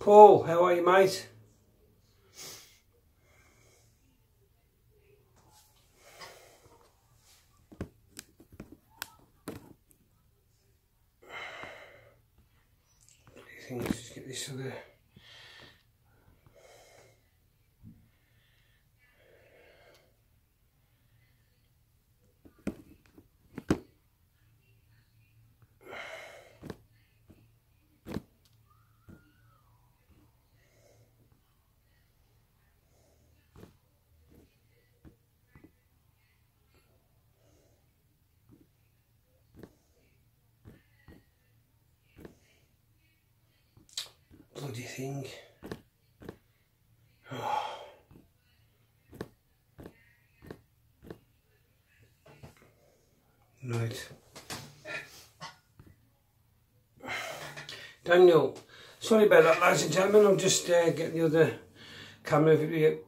Paul, how are you, mate? I think let's just get this other. Bloody thing. Oh. Right. Daniel, sorry about that, ladies and gentlemen. I'm just getting the other camera video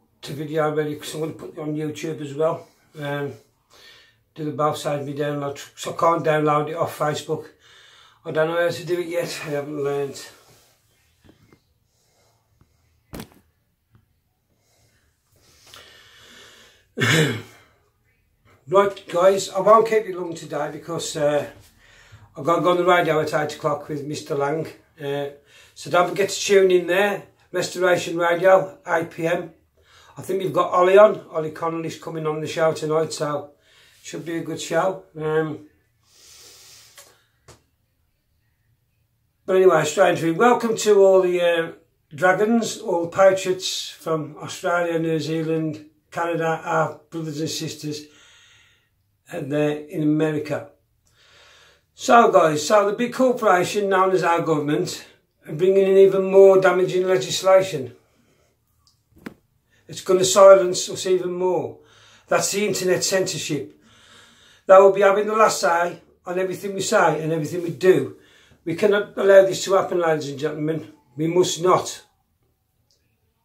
ready because I'm going to put it on YouTube as well. Do the both sides of me download, so I can't download it off Facebook. I don't know how to do it yet. I haven't learned. Right guys, I won't keep you long today because I've got to go on the radio at 8 o'clock with Mr. Lang. So don't forget to tune in there. Restoration Radio, 8 PM. I think we've got Ollie on. Ollie Connolly's coming on the show tonight, so should be a good show. But anyway, strangely, welcome to all the Dragons, all the Patriots from Australia, New Zealand, Canada, our brothers and sisters, and they're in America. So guys, so the big corporation known as our government are bringing in even more damaging legislation. It's going to silence us even more. That's the internet censorship. They will be having the last say on everything we say and everything we do. We cannot allow this to happen, ladies and gentlemen. We must not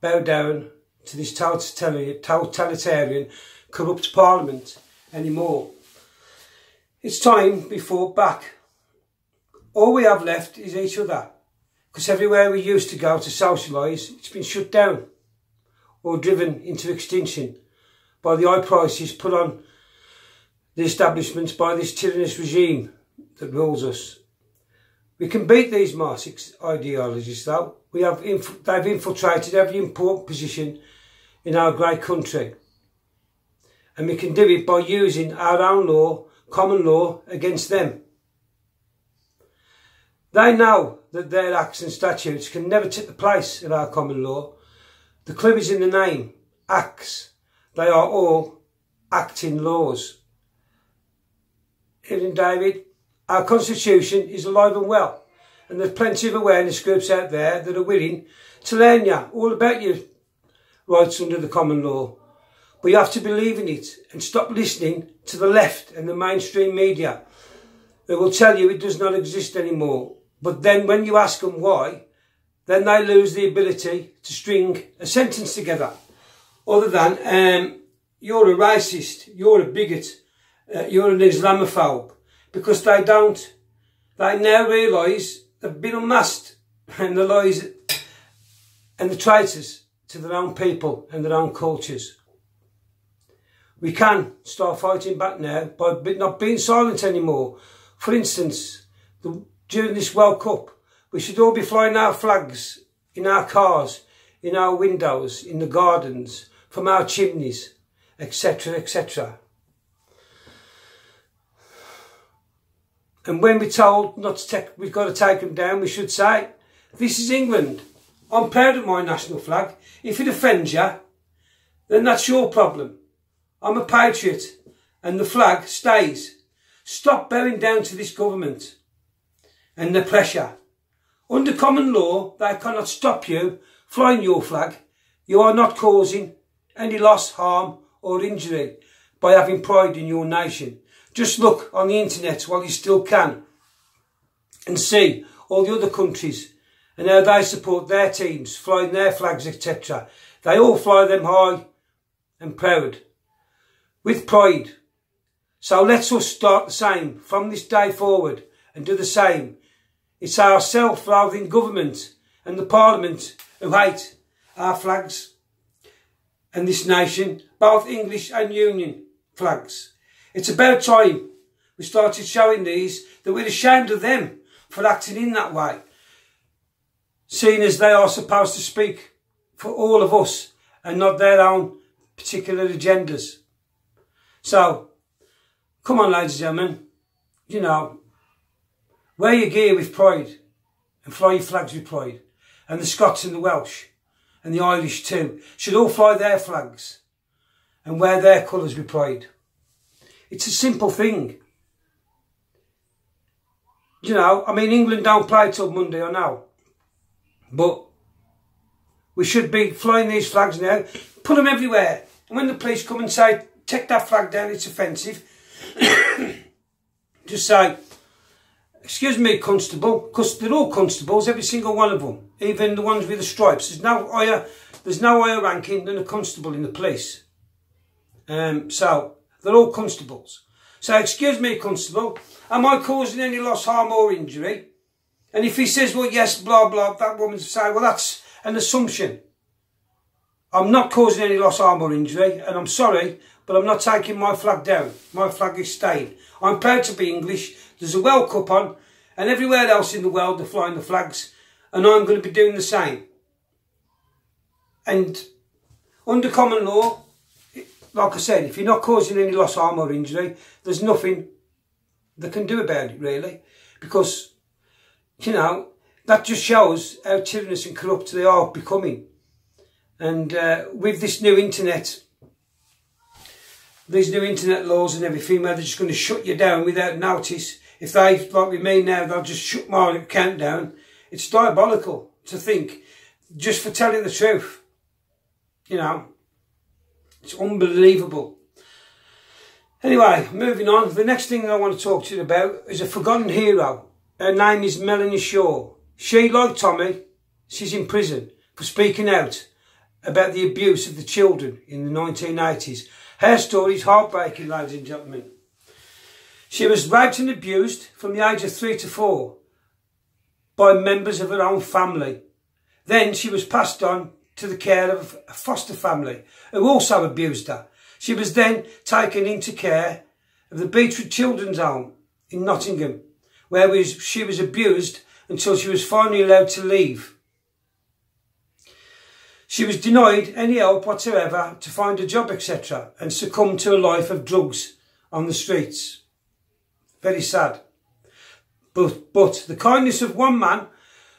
bow down to this totalitarian, corrupt parliament anymore. It's time we fought back. All we have left is each other, because everywhere we used to go to socialise, it's been shut down or driven into extinction by the high prices put on the establishments by this tyrannous regime that rules us. We can beat these Marxist ideologies though. They've infiltrated every important position in our great country. And we can do it by using our own law, common law, against them. They know that their acts and statutes can never take the place of our common law. The clue is in the name, acts. They are all acting laws. Evening, David. Our constitution is alive and well, and there's plenty of awareness groups out there that are willing to learn you all about your rights under the common law. But you have to believe in it and stop listening to the left and the mainstream media. They will tell you it does not exist anymore. But then when you ask them why, then they lose the ability to string a sentence together. Other than, you're a racist, you're a bigot, you're an Islamophobe. Because they now realise they've been unmasked, and the lies and the traitors to their own people and their own cultures. We can start fighting back now by not being silent anymore. For instance, during this World Cup, we should all be flying our flags in our cars, in our windows, in the gardens, from our chimneys, etc., etc. And when we're told not to take, we've got to take them down, we should say, this is England. I'm proud of my national flag. If it offends you, then that's your problem. I'm a patriot and the flag stays. Stop bowing down to this government and the pressure. Under common law, they cannot stop you flying your flag. You are not causing any loss, harm or injury by having pride in your nation. Just look on the internet while you still can and see all the other countries and how they support their teams, flying their flags, etc. They all fly them high and proud, with pride. So let's us start the same from this day forward and do the same. It's our self-loathing government and the Parliament who hate our flags and this nation, both English and Union flags. It's about time we started showing these that we're ashamed of them for acting in that way, seeing as they are supposed to speak for all of us and not their own particular agendas. So, come on, ladies and gentlemen, you know, wear your gear with pride and fly your flags with pride. And the Scots and the Welsh and the Irish too should all fly their flags and wear their colours with pride. It's a simple thing. You know, I mean, England don't play till Monday, I know. But we should be flying these flags now. Put them everywhere. And when the police come and say, take that flag down, it's offensive, just say, excuse me, constable, because they're all constables, every single one of them, even the ones with the stripes. There's no higher ranking than a constable in the police. So they're all constables. So, excuse me, constable, am I causing any loss, harm or injury? And if he says, well, yes, blah, blah, that woman's saying, well, that's an assumption. I'm not causing any loss, harm or injury, and I'm sorry, but I'm not taking my flag down. My flag is staying. I'm proud to be English. There's a World Cup on, and everywhere else in the world they're flying the flags, and I'm going to be doing the same. And under common law, like I said, if you're not causing any loss, harm or injury, there's nothing they can do about it, really. Because, you know, that just shows how tyrannous and corrupt they are becoming. And with this new internet, these new internet laws and everything, where they're just going to shut you down without notice. If they, like with me now, they'll just shut my account down. It's diabolical to think, just for telling the truth. You know, it's unbelievable. Anyway, moving on. The next thing that I want to talk to you about is a forgotten hero. Her name is Melanie Shaw. She, like Tommy, she's in prison for speaking out about the abuse of the children in the 1980s. Her story is heartbreaking, ladies and gentlemen. She was raped and abused from the age of 3 to 4 by members of her own family. Then she was passed on to the care of a foster family who also abused her. She was then taken into care of the Patriots Children's Home in Nottingham, where she was abused until she was finally allowed to leave. She was denied any help whatsoever to find a job, etc., and succumbed to a life of drugs on the streets. Very sad. But the kindness of one man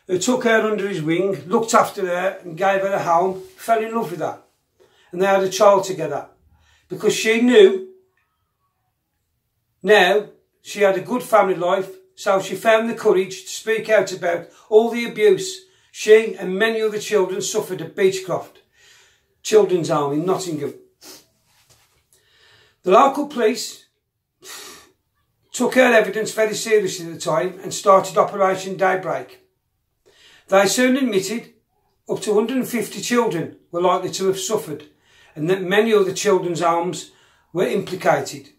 who took her under his wing, looked after her and gave her a home, fell in love with her. And they had a child together. Because she knew now she had a good family life, so she found the courage to speak out about all the abuse she and many other children suffered at Beechcroft Children's Home in Nottingham. The local police took her evidence very seriously at the time and started Operation Daybreak. They soon admitted up to 150 children were likely to have suffered and that many other children's homes were implicated.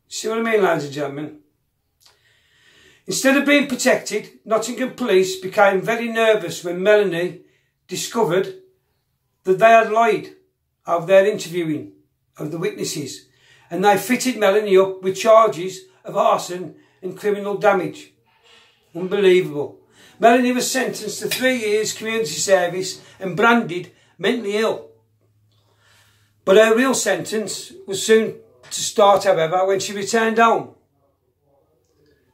See what I mean, ladies and gentlemen? Instead of being protected, Nottingham police became very nervous when Melanie discovered that they had lied of their interviewing of the witnesses, and they fitted Melanie up with charges of arson and criminal damage. Unbelievable. Melanie was sentenced to 3 years community service and branded mentally ill. But her real sentence was soon to start, however, when she returned home.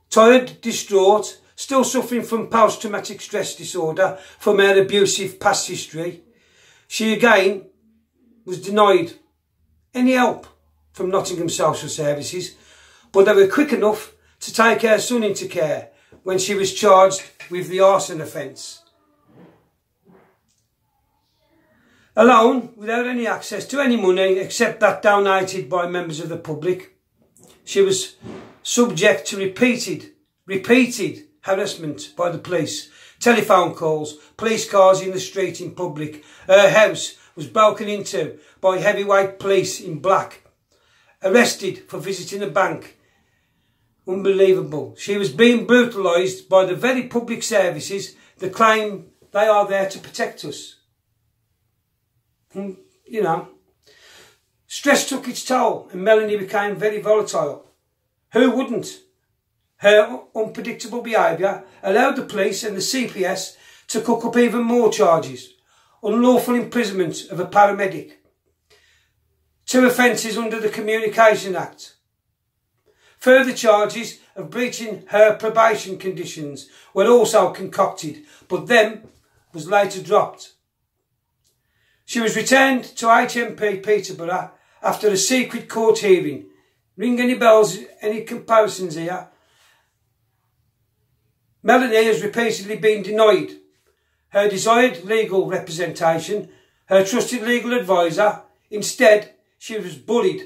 Tired, distraught, still suffering from post-traumatic stress disorder from her abusive past history, she again was denied any help from Nottingham Social Services, but they were quick enough to take her son into care when she was charged with the arson offence. Alone, without any access to any money except that donated by members of the public, she was subject to repeated harassment by the police, telephone calls, police cars in the street in public. Her house was broken into by heavyweight police in black, arrested for visiting a bank. Unbelievable. She was being brutalised by the very public services that claim they are there to protect us. And, you know, stress took its toll and Melanie became very volatile. Who wouldn't? Her unpredictable behaviour allowed the police and the CPS to cook up even more charges. Unlawful imprisonment of a paramedic. 2 offences under the Communication Act. Further charges of breaching her probation conditions were also concocted, but them was later dropped. She was returned to HMP Peterborough after a secret court hearing. Ring any bells, any comparisons here? Melanie has repeatedly been denied her desired legal representation, her trusted legal advisor. Instead, she was bullied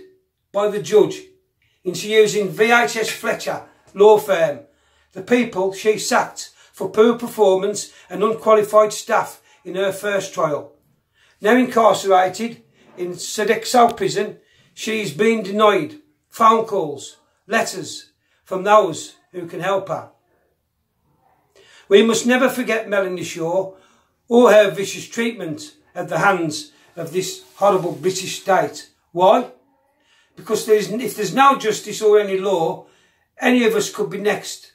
by the judge into using VHS Fletcher law firm, the people she sacked for poor performance and unqualified staff in her first trial. Now incarcerated in Sodexo prison, she's been denied phone calls, letters from those who can help her. We must never forget Melanie Shaw or her vicious treatment at the hands of this horrible British state. Why? Because if there's no justice or any law, any of us could be next,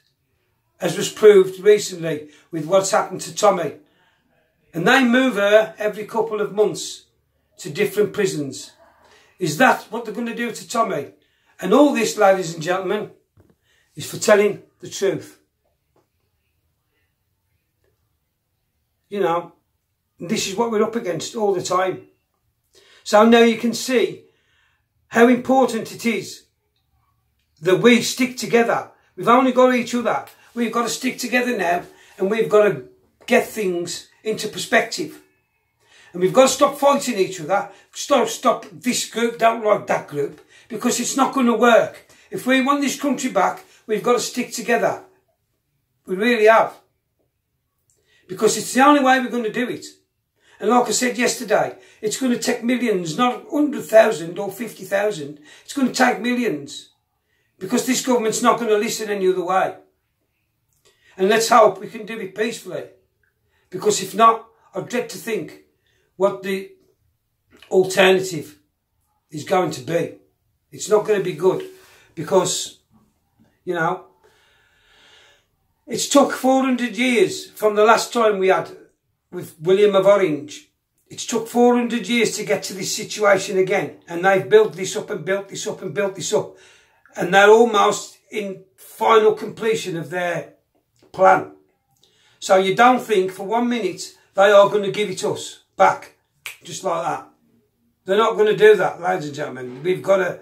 as was proved recently with what's happened to Tommy. And they move her every couple of months to different prisons. Is that what they're going to do to Tommy? And all this, ladies and gentlemen, is for telling the truth. You know, this is what we're up against all the time. So now you can see how important it is that we stick together. We've only got each other. We've got to stick together now, and we've got to get things into perspective. And we've got to stop fighting each other. Stop this group, don't like that group, because it's not going to work. If we want this country back, we've got to stick together. We really have. Because it's the only way we're going to do it. And like I said yesterday, it's going to take millions, not 100,000 or 50,000. It's going to take millions. Because this government's not going to listen any other way. And let's hope we can do it peacefully. Because if not, I dread to think what the alternative is going to be. It's not going to be good. Because, you know, it's took 400 years from the last time we had with William of Orange. It's took 400 years to get to this situation again. And they've built this up and built this up and built this up. And they're almost in final completion of their plan. So you don't think for 1 minute they are going to give it us back. Just like that. They're not going to do that, ladies and gentlemen. We've got a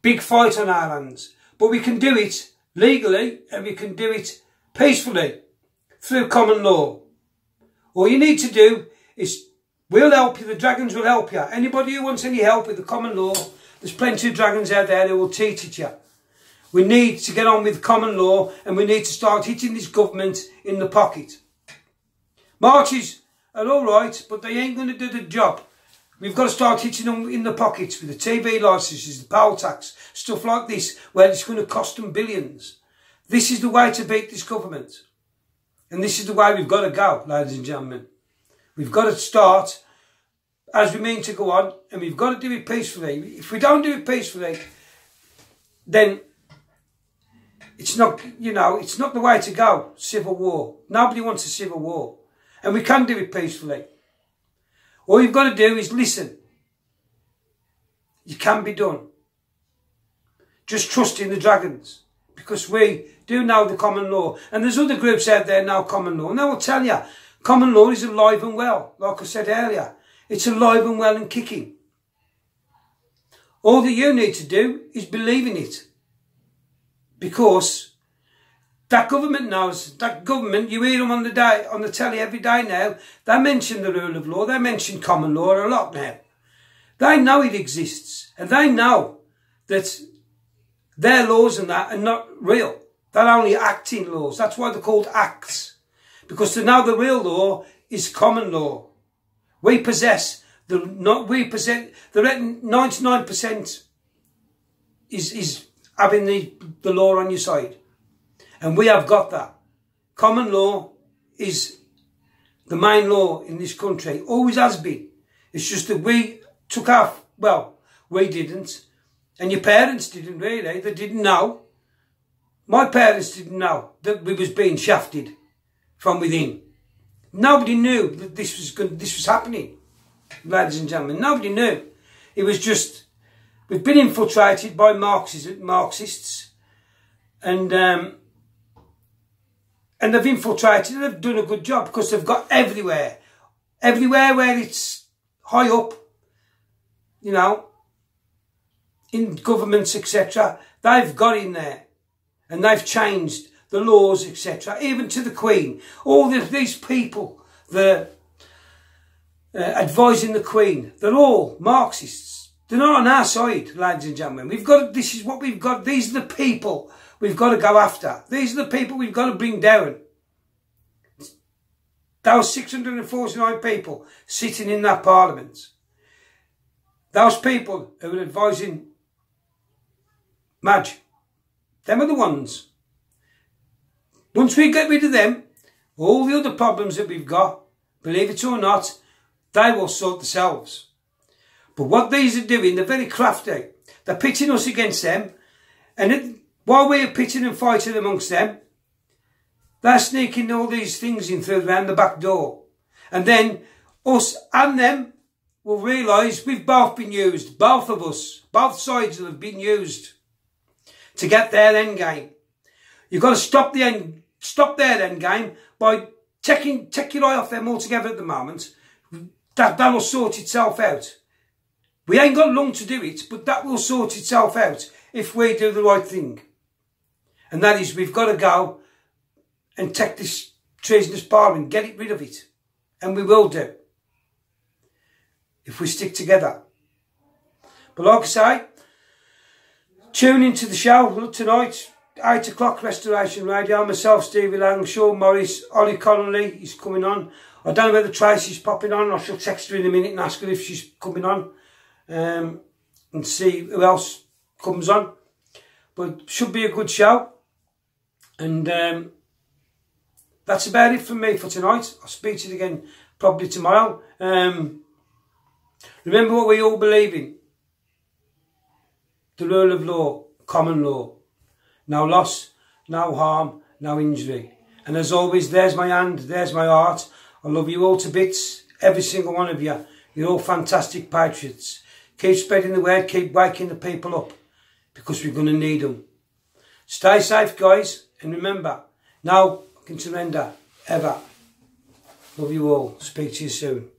big fight on our hands. But we can do it legally, and we can do it peacefully through common law. All you need to do is, we'll help you, the Dragons will help you. Anybody who wants any help with the common law, there's plenty of Dragons out there who will teach it you. We need to get on with common law, and we need to start hitting this government in the pocket. Marches are alright, but they ain't going to do the job. We've got to start hitting them in the pockets with the TV licences, the poll tax, stuff like this, where it's going to cost them billions. This is the way to beat this government. And this is the way we've got to go, ladies and gentlemen. We've got to start as we mean to go on, and we've got to do it peacefully. If we don't do it peacefully, then it's not, you know, it's not the way to go, civil war. Nobody wants a civil war. And we can do it peacefully. All you've got to do is listen. It can be done. Just trust in the Dragons. Because we do know the common law. And there's other groups out there know common law. And I will tell you, common law is alive and well. Like I said earlier. It's alive and well and kicking. All that you need to do is believe in it. Because that government knows. That government, you hear them on the telly every day now. They mention the rule of law. They mention common law a lot now. They know it exists. And they know that their laws and that are not real. They're only acting laws. That's why they're called acts. Because they know the real law is common law. We possess the 99% is having the law on your side. And we have got that. Common law is the main law in this country. Always has been. It's just that we took off. Well, we didn't. And your parents didn't really. They didn't know. My parents didn't know that we was being shafted from within. Nobody knew that this was happening, ladies and gentlemen. Nobody knew. It was just, we've been infiltrated by Marxists, and they've infiltrated, and they've done a good job because they've got everywhere where it's high up, you know, in governments, etc. They've got in there. And they've changed the laws, etc., even to the Queen. All these people, the advising the Queen, they're all Marxists. They're not on our side, ladies and gentlemen. This is what we've got. These are the people we've got to go after. These are the people we've got to bring down. Those 649 people sitting in that parliament. Those people who are advising Madge. Them are the ones. Once we get rid of them, all the other problems that we've got, believe it or not, they will sort themselves. But what these are doing, they're very crafty. They're pitting us against them. And while we're pitting and fighting amongst them, they're sneaking all these things in through around the back door. And then us and them will realise we've both been used. Both of us. Both sides have been used to get their end game. You've got to stop their end game by take your eye off them altogether at the moment. That'll sort itself out. We ain't got long to do it, but that will sort itself out if we do the right thing. And that is, we've got to go and take this treasonous parliament, get rid of it. And we will do. If we stick together. But like I say, tune into the show tonight, 8 o'clock, Restoration Radio. Myself, Stevie Lang, Sean Morris, Ollie Connolly is coming on. I don't know whether Tracy's popping on. I shall text her in a minute and ask her if she's coming on, and see who else comes on. But should be a good show. And that's about it from me for tonight. I'll speak to you again probably tomorrow. Remember what we all believe in. The rule of law, common law. No loss, no harm, no injury. And as always, there's my hand, there's my heart. I love you all to bits, every single one of you. You're all fantastic patriots. Keep spreading the word, keep waking the people up, because we're going to need them. Stay safe, guys, and remember, no can surrender, ever. Love you all. Speak to you soon.